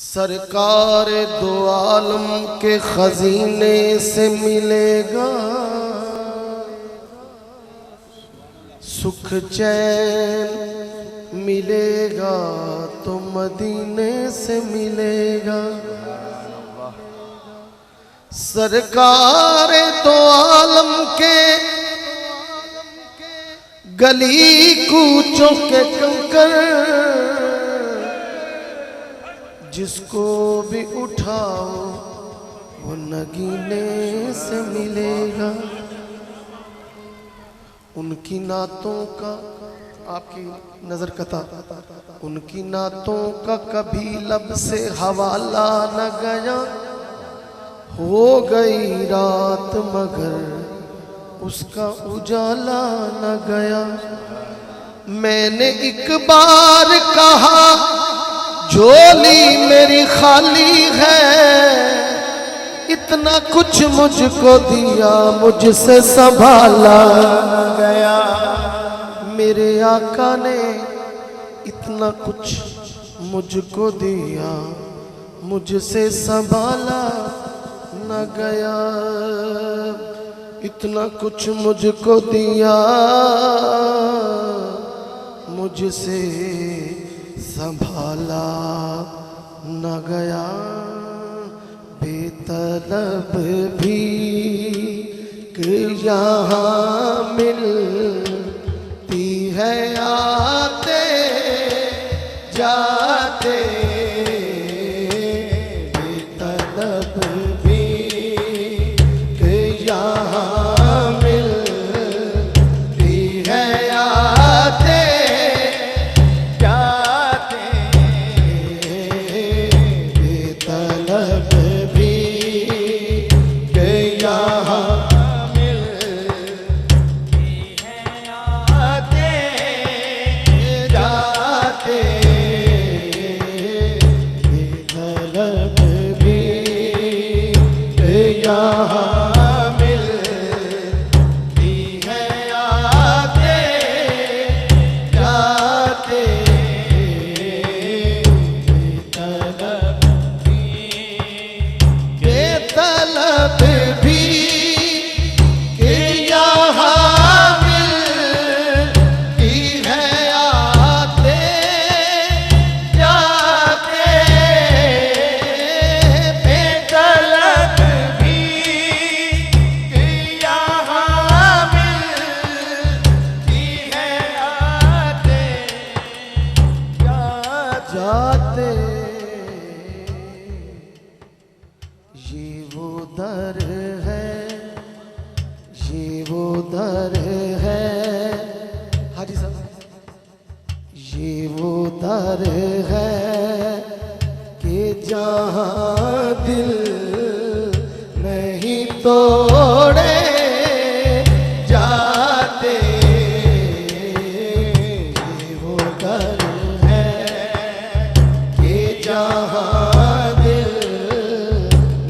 सरकार दो आलम के खजीने से मिलेगा सुख चैन, मिलेगा तो मदीने से मिलेगा। सरकार दो आलम के गली कूचों के कंकर, जिसको भी उठाओ वो नगीने से मिलेगा। उनकी नातों का, आपकी नजर कता, उनकी नातों का कभी लब से हवाला न गया। हो गई रात मगर उसका उजाला न गया। मैंने एक बार कहा झोली मेरी खाली है, इतना कुछ मुझको दिया मुझसे संभाला न गया। मेरे आका ने इतना कुछ मुझको दिया मुझसे संभाला न गया। इतना कुछ मुझको दिया मुझसे संभाला न गया। बेतलब भी यहाँ मिलती है आते जाते। बेतलब भी यहाँ मिलती है आते जाते। बेतलब जाते। ये वो दर है, ये वो दर है। हाजी साहब, ये वो दर है कि जहाँ दिल नहीं तोड़े जाते। ये वो दर जहाँ दिल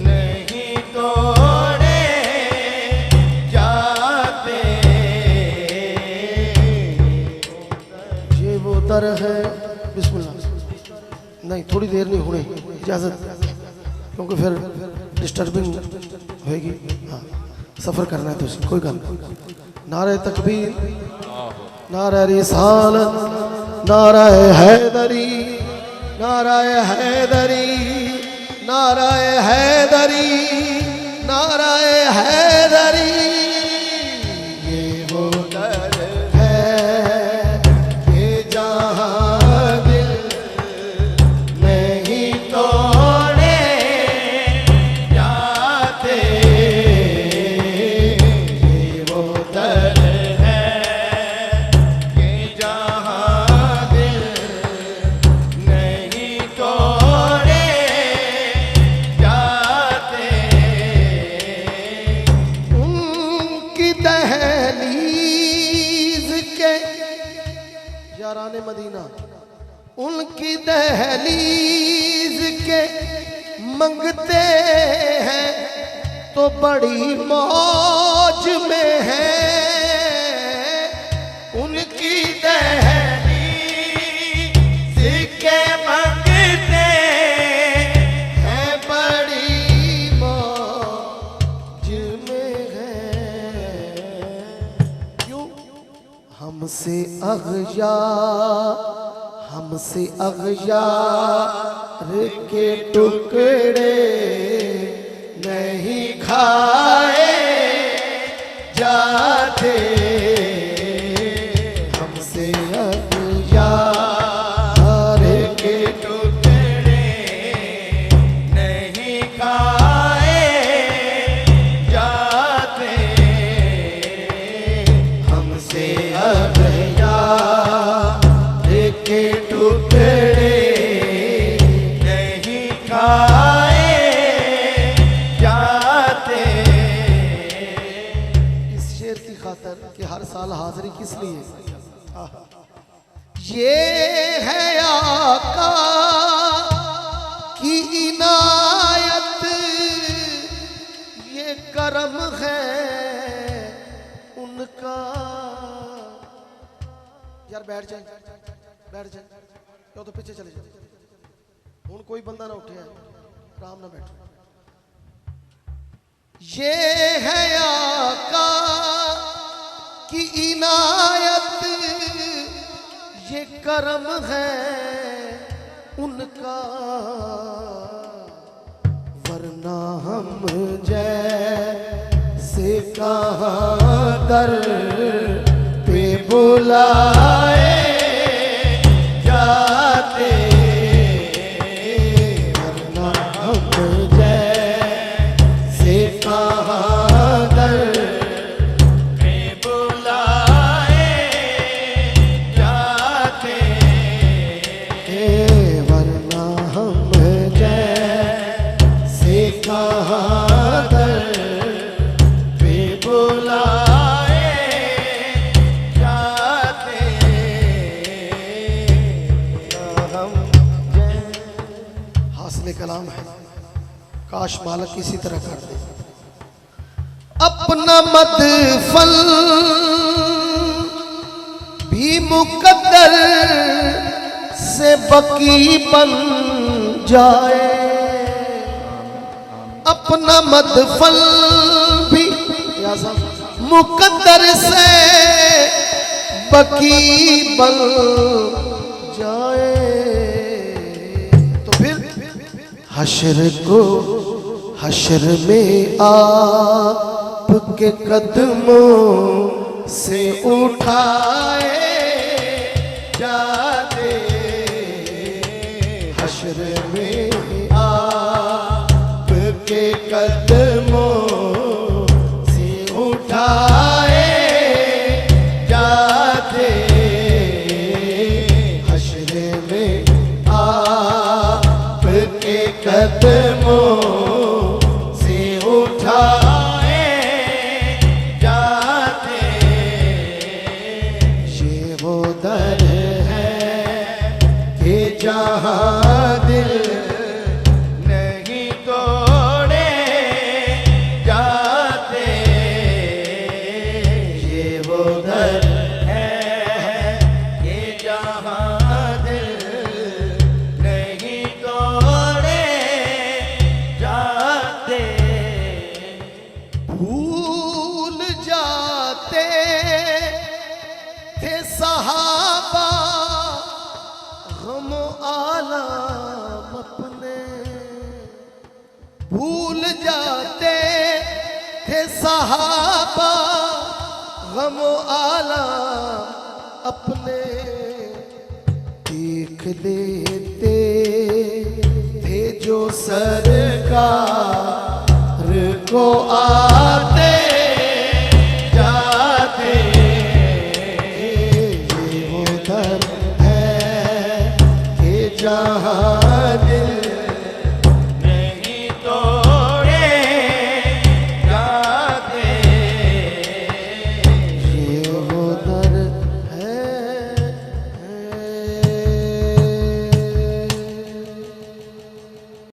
नहीं तोड़े जाते। ये वो दर है। बिस्मिल्लाह। नहीं, थोड़ी देर नहीं होनी इजाज़त, क्योंकि फिर डिस्टर्बिंग होएगी। हाँ, सफ़र करना है तो कोई गल। नारे तकबीर, नारे रिसालत, नारे हैदरी, नाराए हैदरी, नाराए हैदरी, नाराए हैदरी। ये वो दर है कि जहाँ दिल नहीं तोड़े जाते। ये वो दर है कि जहाँ दिल याराने मदीना, उनकी दहलीज के मंगते हैं तो बड़ी मौज में है। उनकी दहलीज के मंगते हमसे अग़यार के टुकड़े नहीं खाए जाते, हमसे अग़यार के टुकड़े नहीं खाए जाते, हमसे अग़यार के टुकड़े नहीं खाए जाते। इस शेर की खातर कि हर साल हाजिरी किस लिए, ये है आका की इनायत, ये करम है उनका। यार बैठ जाए, बैठ जाए, या तो पीछे चले जाए। हूं कोई बंदा ना उठे, आराम ना बैठो। ये है आका की इनायत, ये करम है उनका, वरना हम जैसे कहाँ दर पे बुलाए जाते, वरना हम जैसे कहाँ दर पे बुलाए जाते, वरना हम जैसे कहाँ दर पे बुलाए जाते, हम हासिल कलाम है, काश मालक इसी तरह कर दे। अपना मदफन भी मुकद्दर से बकी बन जाए, अपना मदफन भी मुकद्दर से बकी बन जाए, तो फिर हश्र को हश्र में आपके कदमों से उठाए जाते, हश्र में आपके कदमों से उठाए जाते, हश्र में आपके कदमों से उठाए जाते, ये वो दर है कि जहाँ दिल नहीं तोड़े जाते, ये वो दर है कि जहाँ दिल नहीं तोड़े जाते, भूल जाते थे सहाबा गम आलम अपने, भूल जाते थे सहाबा गम आलम अपने, देख लेते थे जो सरकार को आते